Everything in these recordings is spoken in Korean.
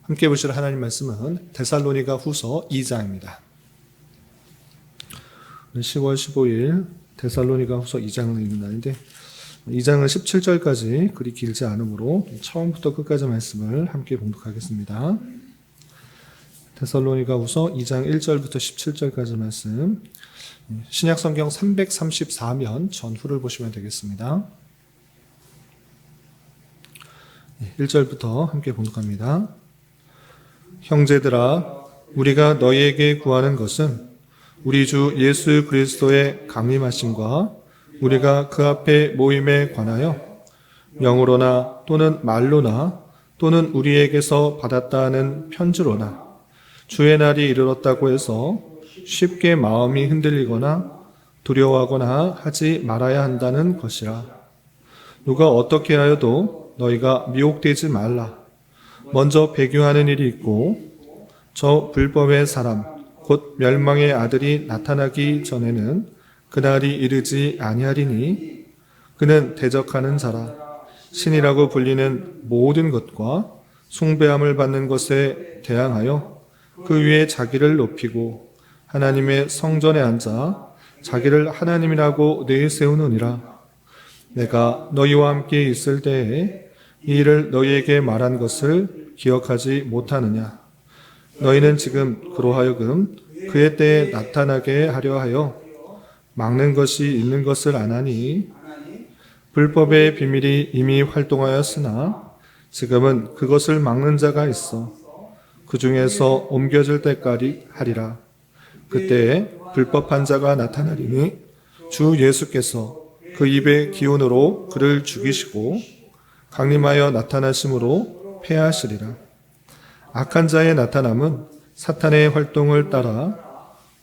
함께 보실 하나님 말씀은 데살로니가 후서 2장입니다. 10월 15일 데살로니가 후서 2장을 읽는 날인데 2장은 17절까지 그리 길지 않으므로 처음부터 끝까지 말씀을 함께 봉독하겠습니다. 데살로니가 후서 2장 1절부터 17절까지 말씀, 신약성경 334면 전후를 보시면 되겠습니다. 1절부터 함께 봉독합니다. 형제들아, 우리가 너희에게 구하는 것은 우리 주 예수 그리스도의 강림하심과 우리가 그 앞에 모임에 관하여 영으로나 또는 말로나 또는 우리에게서 받았다 하는 편지로나 주의 날이 이르렀다고 해서 쉽게 마음이 흔들리거나 두려워하거나 하지 말아야 한다는 것이라. 누가 어떻게 하여도 너희가 미혹되지 말라. 먼저 배교하는 일이 있고 저 불법의 사람 곧 멸망의 아들이 나타나기 전에는 그날이 이르지 아니하리니 그는 대적하는 자라. 신이라고 불리는 모든 것과 숭배함을 받는 것에 대항하여 그 위에 자기를 높이고 하나님의 성전에 앉아 자기를 하나님이라고 내세우느니라. 내가 너희와 함께 있을 때에 이 일을 너희에게 말한 것을 기억하지 못하느냐. 너희는 지금 그로 하여금 그의 때에 나타나게 하려 하여 막는 것이 있는 것을 아나니 불법의 비밀이 이미 활동하였으나 지금은 그것을 막는 자가 있어 그 중에서 옮겨질 때까지 하리라. 그때에 불법한 자가 나타나리니 주 예수께서 그 입의 기운으로 그를 죽이시고 강림하여 나타나심으로 패하시리라. 악한 자의 나타남은 사탄의 활동을 따라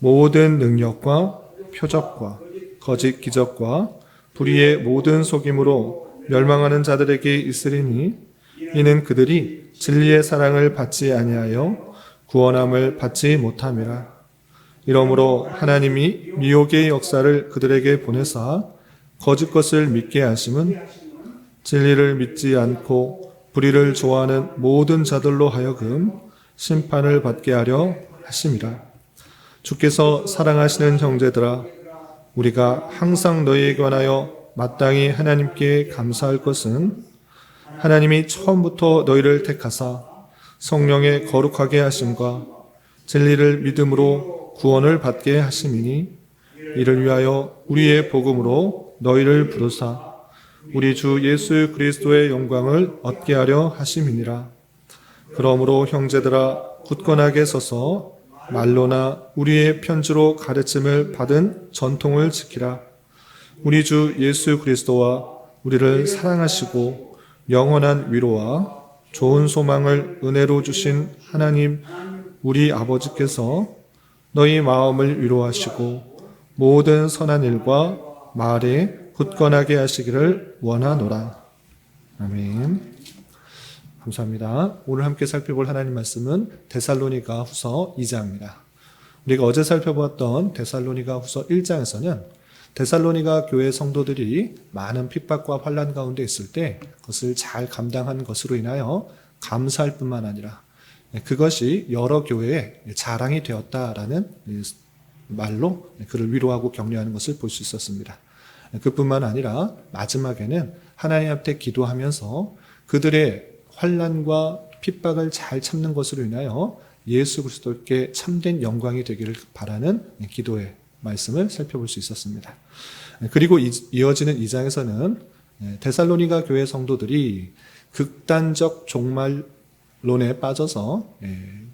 모든 능력과 표적과 거짓 기적과 불의의 모든 속임으로 멸망하는 자들에게 있으리니 이는 그들이 진리의 사랑을 받지 아니하여 구원함을 받지 못함이라. 이러므로 하나님이 미혹의 역사를 그들에게 보내사 거짓 것을 믿게 하심은 진리를 믿지 않고 불의를 좋아하는 모든 자들로 하여금 심판을 받게 하려 하심이라. 주께서 사랑하시는 형제들아, 우리가 항상 너희에 관하여 마땅히 하나님께 감사할 것은 하나님이 처음부터 너희를 택하사 성령의 거룩하게 하심과 진리를 믿음으로 구원을 받게 하심이니 이를 위하여 우리의 복음으로 너희를 부르사 우리 주 예수 그리스도의 영광을 얻게 하려 하심이니라. 그러므로 형제들아, 굳건하게 서서 말로나 우리의 편지로 가르침을 받은 전통을 지키라. 우리 주 예수 그리스도와 우리를 사랑하시고 영원한 위로와 좋은 소망을 은혜로 주신 하나님 우리 아버지께서 너희 마음을 위로하시고 모든 선한 일과 말에 굳건하게 하시기를 원하노라. 아멘. 감사합니다. 오늘 함께 살펴볼 하나님 말씀은 데살로니가 후서 2장입니다. 우리가 어제 살펴보았던 데살로니가 후서 1장에서는 데살로니가 교회 성도들이 많은 핍박과 환난 가운데 있을 때 그것을 잘 감당한 것으로 인하여 감사할 뿐만 아니라 그것이 여러 교회에 자랑이 되었다라는 말로 그를 위로하고 격려하는 것을 볼 수 있었습니다. 그뿐만 아니라 마지막에는 하나님 앞에 기도하면서 그들의 환난과 핍박을 잘 참는 것으로 인하여 예수 그리스도께 참된 영광이 되기를 바라는 기도의 말씀을 살펴볼 수 있었습니다. 그리고 이어지는 2장에서는 데살로니가 교회 성도들이 극단적 종말론에 빠져서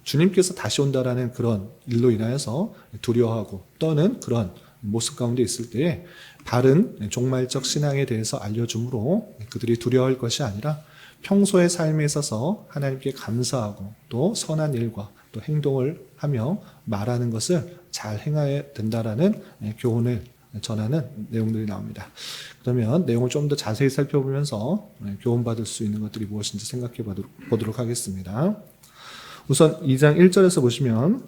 주님께서 다시 온다라는 그런 일로 인하여서 두려워하고 떠는 그런 모습 가운데 있을 때에 바른 종말적 신앙에 대해서 알려줌으로 그들이 두려워할 것이 아니라 평소의 삶에 있어서 하나님께 감사하고 또 선한 일과 또 행동을 하며 말하는 것을 잘 행해야 된다라는 교훈을 전하는 내용들이 나옵니다. 그러면 내용을 좀 더 자세히 살펴보면서 교훈받을 수 있는 것들이 무엇인지 생각해 보도록 하겠습니다. 우선 2장 1절에서 보시면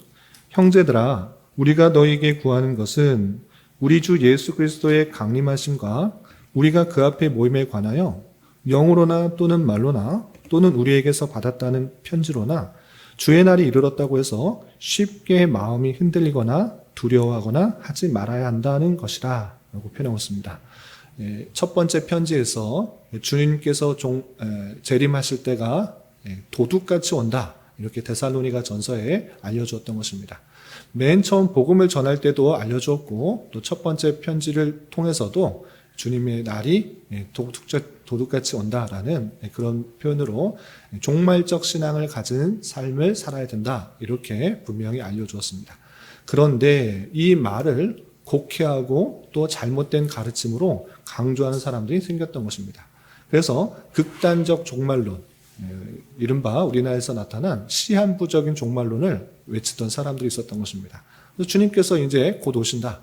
형제들아, 우리가 너희에게 구하는 것은 우리 주 예수 그리스도의 강림하심과 우리가 그 앞에 모임에 관하여 영으로나 또는 말로나 또는 우리에게서 받았다는 편지로나 주의 날이 이르렀다고 해서 쉽게 마음이 흔들리거나 두려워하거나 하지 말아야 한다는 것이라 라고 표현하고 있습니다. 첫 번째 편지에서 주님께서 재림하실 때가 도둑같이 온다, 이렇게 데살로니가 전서에 알려주었던 것입니다. 맨 처음 복음을 전할 때도 알려주었고, 또 첫 번째 편지를 통해서도 주님의 날이 도둑같이 온다라는 그런 표현으로 종말적 신앙을 가진 삶을 살아야 된다, 이렇게 분명히 알려주었습니다. 그런데 이 말을 곡해하고 또 잘못된 가르침으로 강조하는 사람들이 생겼던 것입니다. 그래서 극단적 종말론, 이른바 우리나라에서 나타난 시한부적인 종말론을 외치던 사람들이 있었던 것입니다. 그래서 주님께서 이제 곧 오신다,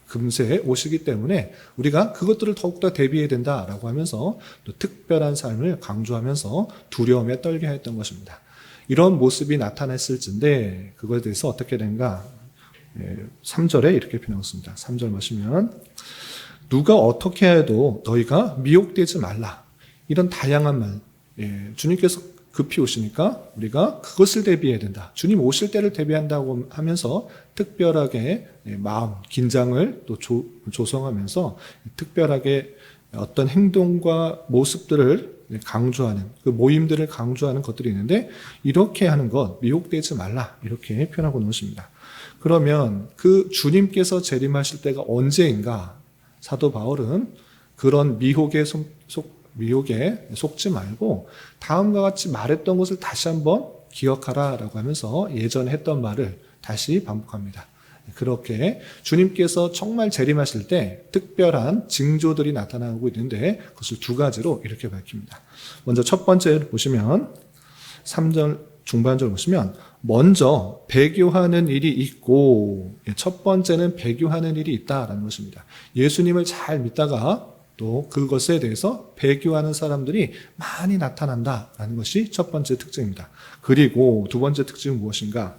금세 오시기 때문에 우리가 그것들을 더욱더 대비해야 된다라고 하면서 또 특별한 삶을 강조하면서 두려움에 떨게 했던 것입니다. 이런 모습이 나타났을진데 그거에 대해서 어떻게 된가? 3절에 이렇게 표현하고 있습니다. 3절 보시면 누가 어떻게 해도 너희가 미혹되지 말라. 이런 다양한 말, 주님께서 급히 오시니까 우리가 그것을 대비해야 된다. 주님 오실 때를 대비한다고 하면서 특별하게 마음, 긴장을 또 조성하면서 특별하게 어떤 행동과 모습들을 강조하는, 그 모임들을 강조하는 것들이 있는데, 이렇게 하는 것, 미혹되지 말라, 이렇게 표현하고 놓으십니다. 그러면 그 주님께서 재림하실 때가 언제인가? 사도 바울은 그런 미혹에 속지 말고 다음과 같이 말했던 것을 다시 한번 기억하라라고 하면서 예전에 했던 말을 다시 반복합니다. 그렇게 주님께서 정말 재림하실 때 특별한 징조들이 나타나고 있는데 그것을 두 가지로 이렇게 밝힙니다. 먼저 첫 번째 보시면 3절 중반절 보시면 먼저 배교하는 일이 있고, 첫 번째는 배교하는 일이 있다라는 것입니다. 예수님을 잘 믿다가 또 그것에 대해서 배교하는 사람들이 많이 나타난다라는 것이 첫 번째 특징입니다. 그리고 두 번째 특징은 무엇인가?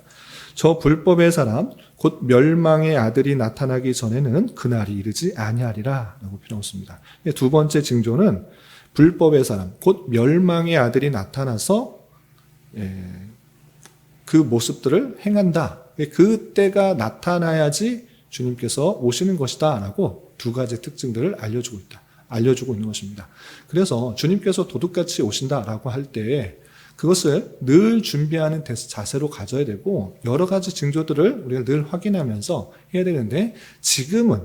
저 불법의 사람 곧 멸망의 아들이 나타나기 전에는 그날이 이르지 아니하리라 라고 표현했습니다. 두 번째 징조는 불법의 사람 곧 멸망의 아들이 나타나서 그 모습들을 행한다. 그때가 나타나야지 주님께서 오시는 것이다 라고 두 가지 특징들을 알려주고 있는 것입니다. 그래서 주님께서 도둑같이 오신다라고 할 때 그것을 늘 준비하는 자세로 가져야 되고, 여러 가지 징조들을 우리가 늘 확인하면서 해야 되는데, 지금은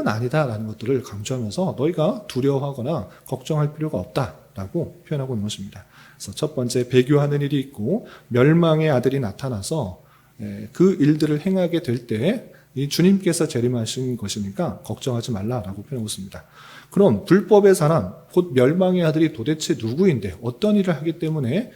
아니다라는 것들을 강조하면서 너희가 두려워하거나 걱정할 필요가 없다라고 표현하고 있는 것입니다. 그래서 첫 번째, 배교하는 일이 있고 멸망의 아들이 나타나서 그 일들을 행하게 될 때 이 주님께서 재림하신 것이니까 걱정하지 말라라고 표현하고 있습니다. 그럼 불법의 사람, 곧 멸망의 아들이 도대체 누구인데 어떤 일을 하기 때문에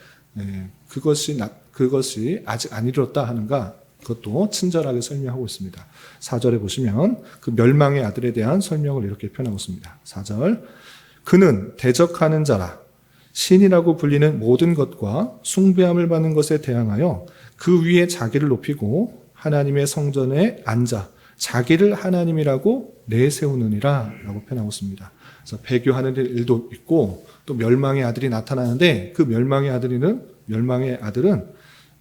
그것이 아직 안 이뤘다 하는가? 그것도 친절하게 설명하고 있습니다. 4절에 보시면 그 멸망의 아들에 대한 설명을 이렇게 표현하고 있습니다. 4절, 그는 대적하는 자라 신이라고 불리는 모든 것과 숭배함을 받는 것에 대항하여 그 위에 자기를 높이고 하나님의 성전에 앉아 자기를 하나님이라고 내세우느니라 라고 표현하고 있습니다. 그래서 배교하는 일도 있고 또 멸망의 아들이 나타나는데 그 멸망의 아들은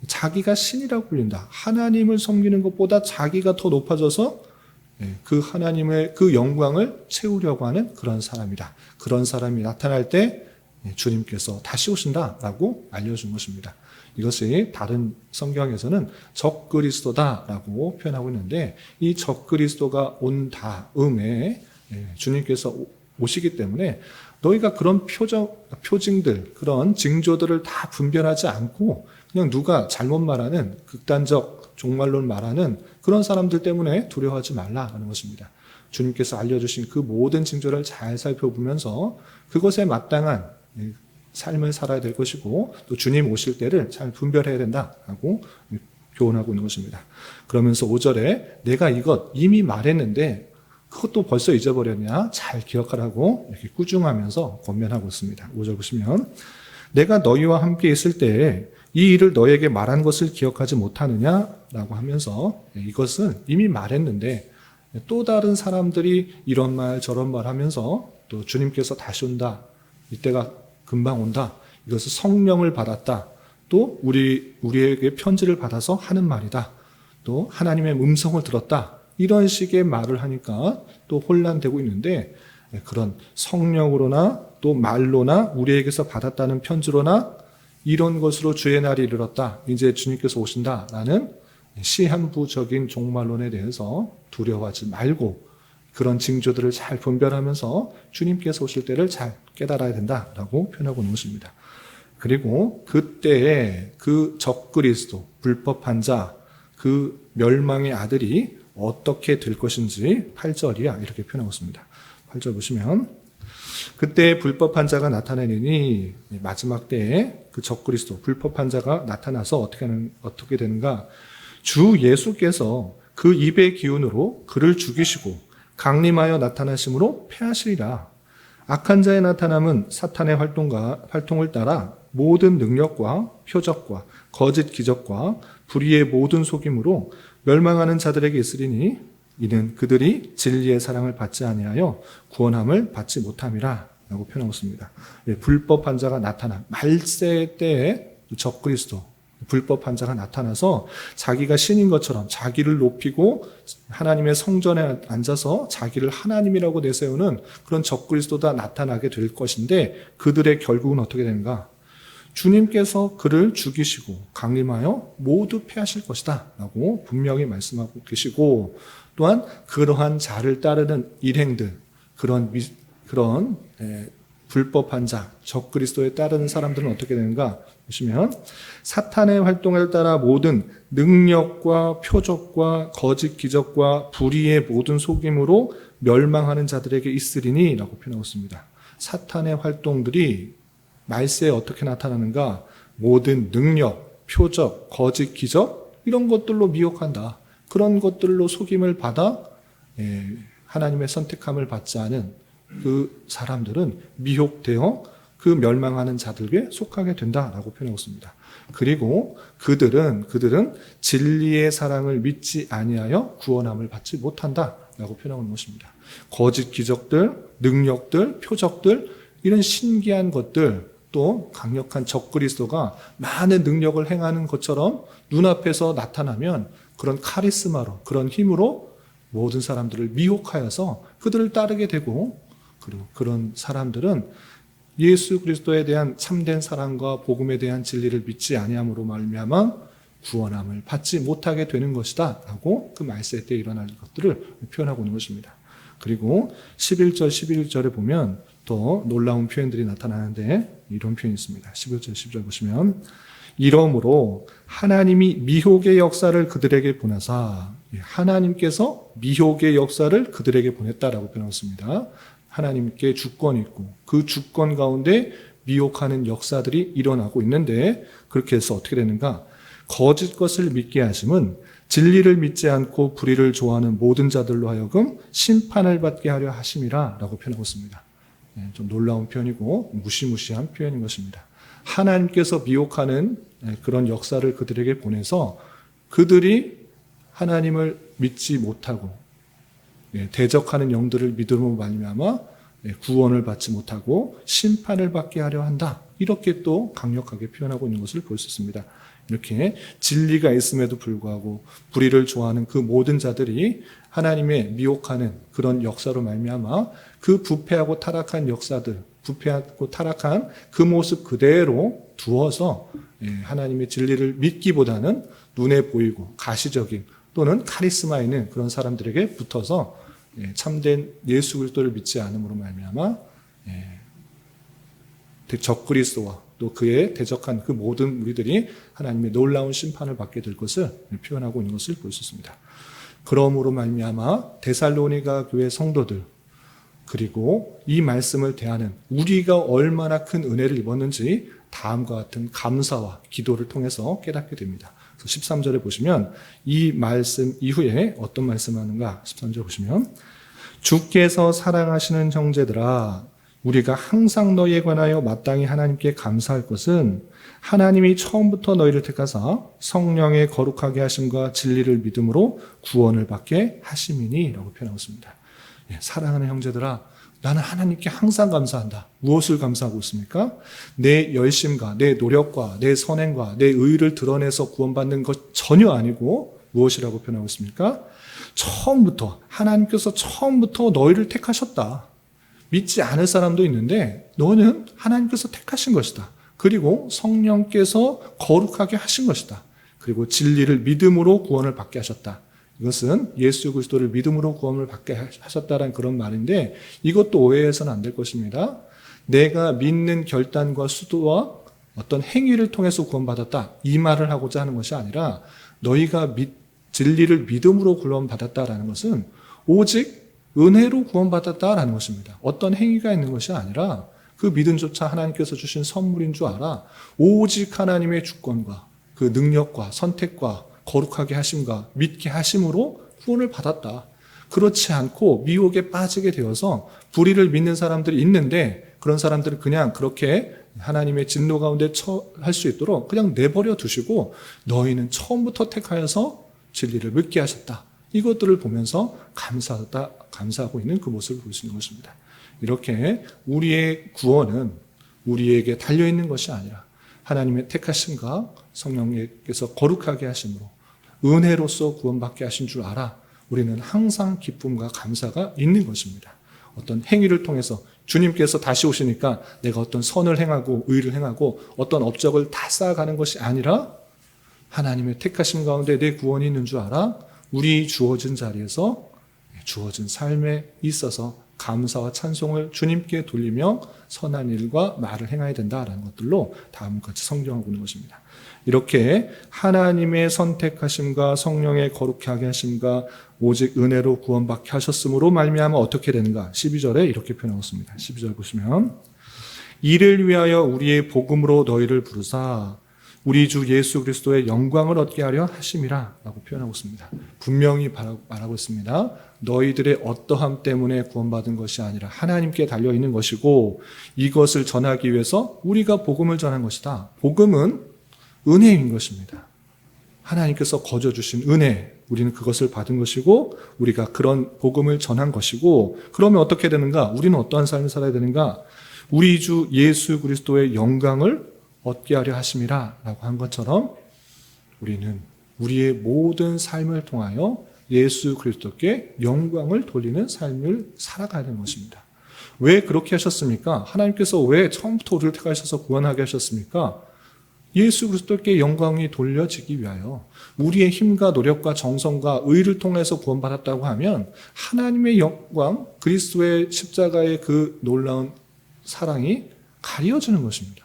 자기가 신이라고 불린다. 하나님을 섬기는 것보다 자기가 더 높아져서 그 하나님의 그 영광을 채우려고 하는 그런 사람이다. 그런 사람이 나타날 때 주님께서 다시 오신다라고 알려준 것입니다. 이것이 다른 성경에서는 적그리스도다라고 표현하고 있는데, 이 적그리스도가 온 다음에 주님께서 오시기 때문에 너희가 그런 표징들, 그런 징조들을 다 분별하지 않고 그냥 누가 잘못 말하는 극단적 종말론 말하는 그런 사람들 때문에 두려워하지 말라는 것입니다. 주님께서 알려주신 그 모든 징조를 잘 살펴보면서 그것에 마땅한 삶을 살아야 될 것이고 또 주님 오실 때를 잘 분별해야 된다라고 교훈하고 있는 것입니다. 그러면서 5절에 내가 이것 이미 말했는데 그것도 벌써 잊어버렸냐? 잘 기억하라고 이렇게 꾸중하면서 권면하고 있습니다. 5절 보시면 내가 너희와 함께 있을 때에 이 일을 너희에게 말한 것을 기억하지 못하느냐라고 하면서 이것은 이미 말했는데 또 다른 사람들이 이런 말 저런 말 하면서 또 주님께서 다시 온다. 이때가 금방 온다. 이것을 성령을 받았다. 또 우리에게 편지를 받아서 하는 말이다. 또 하나님의 음성을 들었다. 이런 식의 말을 하니까 또 혼란되고 있는데, 그런 성령으로나 또 말로나 우리에게서 받았다는 편지로나 이런 것으로 주의 날이 이르렀다. 이제 주님께서 오신다라는 시한부적인 종말론에 대해서 두려워하지 말고 그런 징조들을 잘 분별하면서 주님께서 오실 때를 잘 깨달아야 된다라고 표현하고 있는 것입니다. 그리고 그때에 그 적그리스도, 불법한 자, 그 멸망의 아들이 어떻게 될 것인지 8절이야 이렇게 표현하고 있습니다. 8절 보시면 그때 불법한 자가 나타나니 마지막 때에 그 적그리스도, 불법한 자가 나타나서 어떻게 되는가? 주 예수께서 그 입의 기운으로 그를 죽이시고 강림하여 나타나심으로 패하시리라. 악한 자의 나타남은 사탄의 활동을 따라 모든 능력과 표적과 거짓 기적과 불의의 모든 속임으로 멸망하는 자들에게 있으리니 이는 그들이 진리의 사랑을 받지 아니하여 구원함을 받지 못함이라 라고 표현하고 있습니다. 불법한 자가 나타나 말세 때에 적그리스도 불법한 자가 나타나서 자기가 신인 것처럼 자기를 높이고 하나님의 성전에 앉아서 자기를 하나님이라고 내세우는 그런 적그리스도가 나타나게 될 것인데 그들의 결국은 어떻게 되는가? 주님께서 그를 죽이시고 강림하여 모두 패하실 것이다 라고 분명히 말씀하고 계시고, 또한 그러한 자를 따르는 일행들, 그런 불법한 자, 적그리스도에 따르는 사람들은 어떻게 되는가 보시면 사탄의 활동을 따라 모든 능력과 표적과 거짓 기적과 불의의 모든 속임으로 멸망하는 자들에게 있으리니 라고 표현하고 있습니다. 사탄의 활동들이 말세에 어떻게 나타나는가? 모든 능력, 표적, 거짓 기적 이런 것들로 미혹한다. 그런 것들로 속임을 받아 하나님의 선택함을 받지 않은 그 사람들은 미혹되어 그 멸망하는 자들에게 속하게 된다라고 표현하고 있습니다. 그리고 그들은 진리의 사랑을 믿지 아니하여 구원함을 받지 못한다라고 표현하고 있는 것입니다. 거짓 기적들, 능력들, 표적들 이런 신기한 것들, 또 강력한 적그리스도가 많은 능력을 행하는 것처럼 눈앞에서 나타나면 그런 카리스마로, 그런 힘으로 모든 사람들을 미혹하여서 그들을 따르게 되고, 그리고 그런 사람들은 예수 그리스도에 대한 참된 사랑과 복음에 대한 진리를 믿지 아니함으로 말미암아 구원함을 받지 못하게 되는 것이다 라고 그 말세 때 일어날 것들을 표현하고 있는 것입니다. 그리고 11절, 11절에 보면 또 놀라운 표현들이 나타나는데 이런 표현이 있습니다. 11절, 10절 보시면 이러므로 하나님이 미혹의 역사를 그들에게 보내사, 하나님께서 미혹의 역사를 그들에게 보냈다라고 표현했습니다. 하나님께 주권이 있고 그 주권 가운데 미혹하는 역사들이 일어나고 있는데, 그렇게 해서 어떻게 되는가? 거짓 것을 믿게 하심은 진리를 믿지 않고 불의를 좋아하는 모든 자들로 하여금 심판을 받게 하려 하심이라 라고 표현하고 있습니다. 좀 놀라운 표현이고 무시무시한 표현인 것입니다. 하나님께서 미혹하는 그런 역사를 그들에게 보내서 그들이 하나님을 믿지 못하고 대적하는 영들을 믿음으로 말미암아 구원을 받지 못하고 심판을 받게 하려 한다. 이렇게 또 강력하게 표현하고 있는 것을 볼 수 있습니다. 이렇게 진리가 있음에도 불구하고 불의를 좋아하는 그 모든 자들이 하나님의 미혹하는 그런 역사로 말미암아 그 부패하고 타락한 역사들, 부패하고 타락한 그 모습 그대로 두어서 하나님의 진리를 믿기보다는 눈에 보이고 가시적인 또는 카리스마 있는 그런 사람들에게 붙어서 참된 예수 그리스도를 믿지 않음으로 말미암아 적그리스도와 또 그에 대적한 그 모든 우리들이 하나님의 놀라운 심판을 받게 될 것을 표현하고 있는 것을 볼 수 있습니다. 그러므로 말미암아 데살로니가 교회 성도들, 그리고 이 말씀을 대하는 우리가 얼마나 큰 은혜를 입었는지 다음과 같은 감사와 기도를 통해서 깨닫게 됩니다. 그래서 13절에 보시면 이 말씀 이후에 어떤 말씀을 하는가? 13절 보시면 주께서 사랑하시는 형제들아, 우리가 항상 너희에 관하여 마땅히 하나님께 감사할 것은 하나님이 처음부터 너희를 택하사 성령의 거룩하게 하심과 진리를 믿음으로 구원을 받게 하심이니 라고 표현하고 있습니다. 사랑하는 형제들아, 나는 하나님께 항상 감사한다. 무엇을 감사하고 있습니까? 내 열심과 내 노력과 내 선행과 내 의를 드러내서 구원받는 것 전혀 아니고 무엇이라고 표현하고 있습니까? 하나님께서 처음부터 너희를 택하셨다. 믿지 않을 사람도 있는데 너는 하나님께서 택하신 것이다. 그리고 성령께서 거룩하게 하신 것이다. 그리고 진리를 믿음으로 구원을 받게 하셨다. 이것은 예수 그리스도를 믿음으로 구원을 받게 하셨다는 그런 말인데 이것도 오해해서는 안 될 것입니다. 내가 믿는 결단과 수도와 어떤 행위를 통해서 구원받았다. 이 말을 하고자 하는 것이 아니라 너희가 진리를 믿음으로 구원받았다라는 것은 오직 은혜로 구원받았다라는 것입니다. 어떤 행위가 있는 것이 아니라 그 믿음조차 하나님께서 주신 선물인 줄 알아. 오직 하나님의 주권과 그 능력과 선택과 거룩하게 하심과 믿게 하심으로 구원을 받았다. 그렇지 않고 미혹에 빠지게 되어서 불의를 믿는 사람들이 있는데 그런 사람들은 그냥 그렇게 하나님의 진노 가운데 처할 수 있도록 그냥 내버려 두시고 너희는 처음부터 택하여서 진리를 믿게 하셨다. 이것들을 보면서 감사하고 있는 그 모습을 볼 수 있는 것입니다. 이렇게 우리의 구원은 우리에게 달려있는 것이 아니라 하나님의 택하심과 성령께서 거룩하게 하심으로 은혜로서 구원받게 하신 줄 알아 우리는 항상 기쁨과 감사가 있는 것입니다. 어떤 행위를 통해서 주님께서 다시 오시니까 내가 어떤 선을 행하고 의를 행하고 어떤 업적을 다 쌓아가는 것이 아니라 하나님의 택하심 가운데 내 구원이 있는 줄 알아 우리 주어진 자리에서 주어진 삶에 있어서 감사와 찬송을 주님께 돌리며 선한 일과 말을 행해야 된다라는 것들로 다음과 같이 성경하고 있는 것입니다. 이렇게 하나님의 선택하심과 성령의 거룩하게 하게 하심과 오직 은혜로 구원받게 하셨으므로 말미암아 어떻게 되는가? 12절에 이렇게 표현하고 있습니다. 12절 보시면 이를 위하여 우리의 복음으로 너희를 부르사 우리 주 예수 그리스도의 영광을 얻게 하려 하심이라 라고 표현하고 있습니다. 분명히 말하고 있습니다. 너희들의 어떠함 때문에 구원받은 것이 아니라 하나님께 달려있는 것이고 이것을 전하기 위해서 우리가 복음을 전한 것이다. 복음은 은혜인 것입니다. 하나님께서 거저주신 은혜, 우리는 그것을 받은 것이고 우리가 그런 복음을 전한 것이고 그러면 어떻게 되는가? 우리는 어떠한 삶을 살아야 되는가? 우리 주 예수 그리스도의 영광을 얻게 하려 하심이라 라고 한 것처럼 우리는 우리의 모든 삶을 통하여 예수 그리스도께 영광을 돌리는 삶을 살아가야 하는 것입니다. 왜 그렇게 하셨습니까? 하나님께서 왜 처음부터 우리를 택하셔서 구원하게 하셨습니까? 예수 그리스도께 영광이 돌려지기 위하여 우리의 힘과 노력과 정성과 의를 통해서 구원받았다고 하면 하나님의 영광, 그리스도의 십자가의 그 놀라운 사랑이 가려지는 것입니다.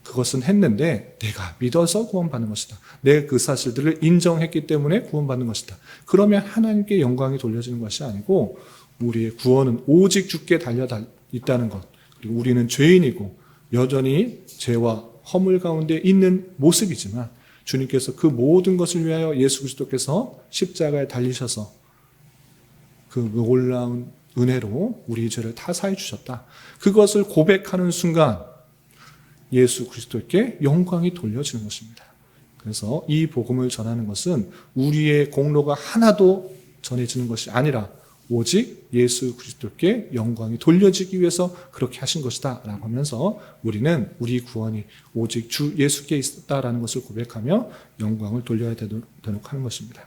그것은 했는데 내가 믿어서 구원받는 것이다. 내 그 사실들을 인정했기 때문에 구원받는 것이다. 그러면 하나님께 영광이 돌려지는 것이 아니고 우리의 구원은 오직 주께 달려 있다는 것. 그리고 우리는 죄인이고 여전히 죄와 허물 가운데 있는 모습이지만 주님께서 그 모든 것을 위하여 예수 그리스도께서 십자가에 달리셔서 그 놀라운 은혜로 우리 죄를 다 사해 주셨다. 그것을 고백하는 순간 예수 그리스도께 영광이 돌려지는 것입니다. 그래서 이 복음을 전하는 것은 우리의 공로가 하나도 전해지는 것이 아니라 오직 예수 그리스도께 영광이 돌려지기 위해서 그렇게 하신 것이다 라고 하면서 우리는 우리 구원이 오직 주 예수께 있다라는 것을 고백하며 영광을 돌려야 되도록 하는 것입니다.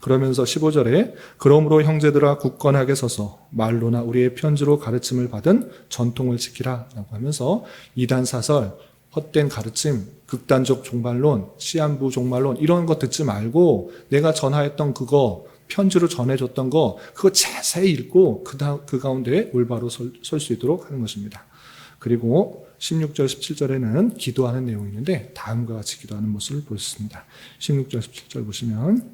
그러면서 15절에 그러므로 형제들아 굳건하게 서서 말로나 우리의 편지로 가르침을 받은 전통을 지키라 라고 하면서 이단 사설, 헛된 가르침, 극단적 종말론, 시한부 종말론 이런 거 듣지 말고 내가 전하였던 그거 편지로 전해줬던 거 그거 자세히 읽고 그 가운데 올바로 설 수 있도록 하는 것입니다. 그리고 16절 17절에는 기도하는 내용이 있는데 다음과 같이 기도하는 모습을 보였습니다. 16절 17절 보시면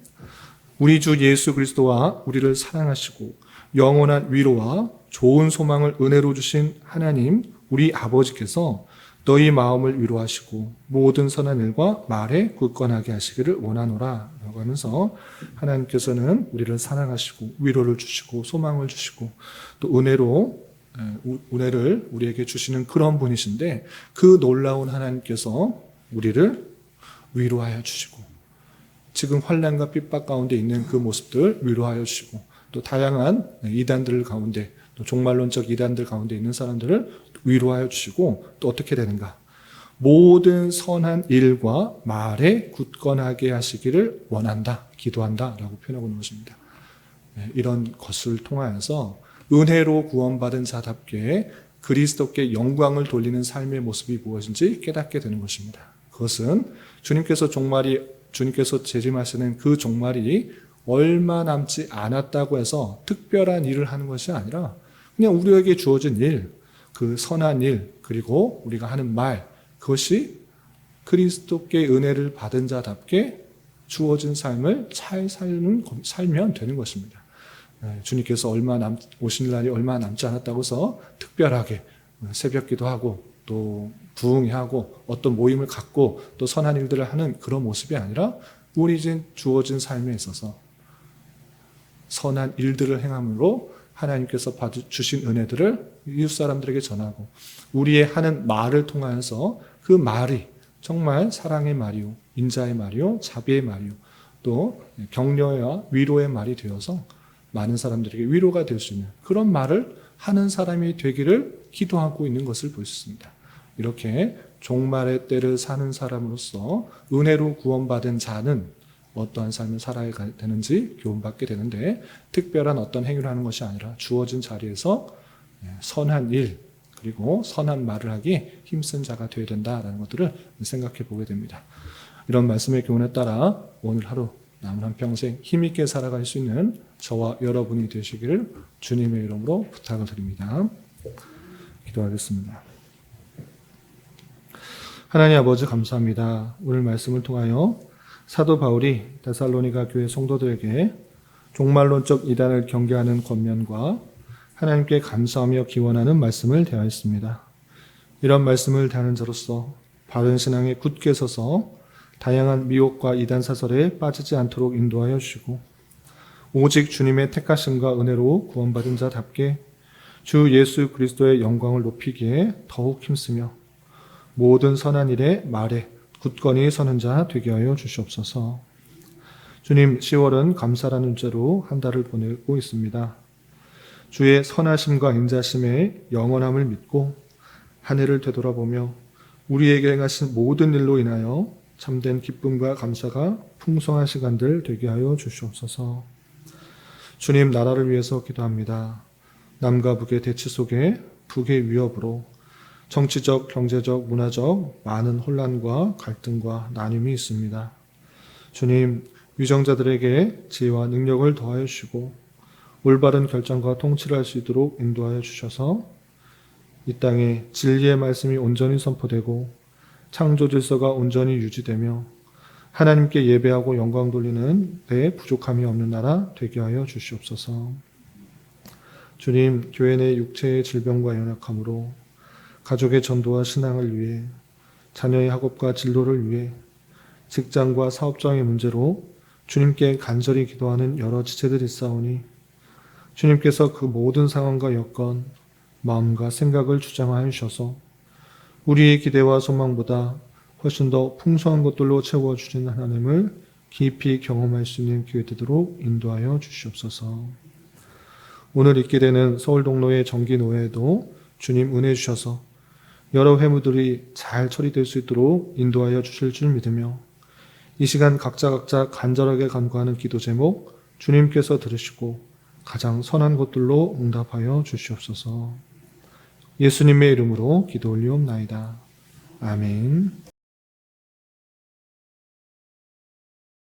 우리 주 예수 그리스도와 우리를 사랑하시고 영원한 위로와 좋은 소망을 은혜로 주신 하나님 우리 아버지께서 너희 마음을 위로하시고 모든 선한 일과 말에 굳건하게 하시기를 원하노라 라고 하면서 하나님께서는 우리를 사랑하시고 위로를 주시고 소망을 주시고 또 은혜를 우리에게 주시는 그런 분이신데 그 놀라운 하나님께서 우리를 위로하여 주시고 지금 환난과 핍박 가운데 있는 그 모습들 위로하여 주시고 또 다양한 이단들 가운데 또 종말론적 이단들 가운데 있는 사람들을 위로하여 주시고 또 어떻게 되는가? 모든 선한 일과 말에 굳건하게 하시기를 원한다, 기도한다 라고 표현하고 있는 것입니다. 이런 것을 통하여서 은혜로 구원받은 자답게 그리스도께 영광을 돌리는 삶의 모습이 무엇인지 깨닫게 되는 것입니다. 그것은 주님께서 재림하시는 그 종말이 얼마 남지 않았다고 해서 특별한 일을 하는 것이 아니라 그냥 우리에게 주어진 일, 그 선한 일, 그리고 우리가 하는 말, 그것이 그리스도께 은혜를 받은 자답게 주어진 삶을 잘 살면 되는 것입니다. 주님께서 오실 날이 얼마 남지 않았다고 해서 특별하게 새벽기도 하고 또 부흥회하고 어떤 모임을 갖고 또 선한 일들을 하는 그런 모습이 아니라 우리 주어진 삶에 있어서 선한 일들을 행함으로 하나님께서 주신 은혜들을 이웃 사람들에게 전하고 우리의 하는 말을 통하여서 그 말이 정말 사랑의 말이요, 인자의 말이요, 자비의 말이요, 또 격려와 위로의 말이 되어서 많은 사람들에게 위로가 될 수 있는 그런 말을 하는 사람이 되기를 기도하고 있는 것을 볼 수 있습니다. 이렇게 종말의 때를 사는 사람으로서 은혜로 구원받은 자는 어떠한 삶을 살아야 되는지 교훈받게 되는데 특별한 어떤 행위를 하는 것이 아니라 주어진 자리에서 선한 일 그리고 선한 말을 하기 힘쓴 자가 되어야 된다라는 것들을 생각해 보게 됩니다. 이런 말씀의 교훈에 따라 오늘 하루 남은 한평생 힘있게 살아갈 수 있는 저와 여러분이 되시기를 주님의 이름으로 부탁을 드립니다. 기도하겠습니다. 하나님 아버지 감사합니다. 오늘 말씀을 통하여 사도 바울이 데살로니가 교회 성도들에게 종말론적 이단을 경계하는 권면과 하나님께 감사하며 기원하는 말씀을 대하였습니다. 이런 말씀을 대하는 자로서 바른 신앙에 굳게 서서 다양한 미혹과 이단 사설에 빠지지 않도록 인도하여 주시고 오직 주님의 택하심과 은혜로 구원받은 자답게 주 예수 그리스도의 영광을 높이기에 더욱 힘쓰며 모든 선한 일에 말에 굳건히 서는 자 되게 하여 주시옵소서. 주님, 10월은 감사라는 죄로 한 달을 보내고 있습니다. 주의 선하심과 인자심의 영원함을 믿고 한 해를 되돌아보며 우리에게 행하신 모든 일로 인하여 참된 기쁨과 감사가 풍성한 시간들 되게 하여 주시옵소서. 주님, 나라를 위해서 기도합니다. 남과 북의 대치 속에 북의 위협으로 정치적, 경제적, 문화적 많은 혼란과 갈등과 나눔이 있습니다. 주님, 위정자들에게 지혜와 능력을 더하여 주시고 올바른 결정과 통치를 할 수 있도록 인도하여 주셔서 이 땅에 진리의 말씀이 온전히 선포되고 창조 질서가 온전히 유지되며 하나님께 예배하고 영광 돌리는 데 부족함이 없는 나라 되게 하여 주시옵소서. 주님, 교회 내 육체의 질병과 연약함으로 가족의 전도와 신앙을 위해 자녀의 학업과 진로를 위해 직장과 사업장의 문제로 주님께 간절히 기도하는 여러 지체들이 있사오니 주님께서 그 모든 상황과 여건, 마음과 생각을 주장하여 주셔서 우리의 기대와 소망보다 훨씬 더 풍성한 것들로 채워주신 하나님을 깊이 경험할 수 있는 기회 되도록 인도하여 주시옵소서. 오늘 있게 되는 서울동로의 정기노회에도 주님 은혜 주셔서 여러 회무들이 잘 처리될 수 있도록 인도하여 주실 줄 믿으며 이 시간 각자 간절하게 간구하는 기도 제목 주님께서 들으시고 가장 선한 것들로 응답하여 주시옵소서. 예수님의 이름으로 기도 올리옵나이다. 아멘.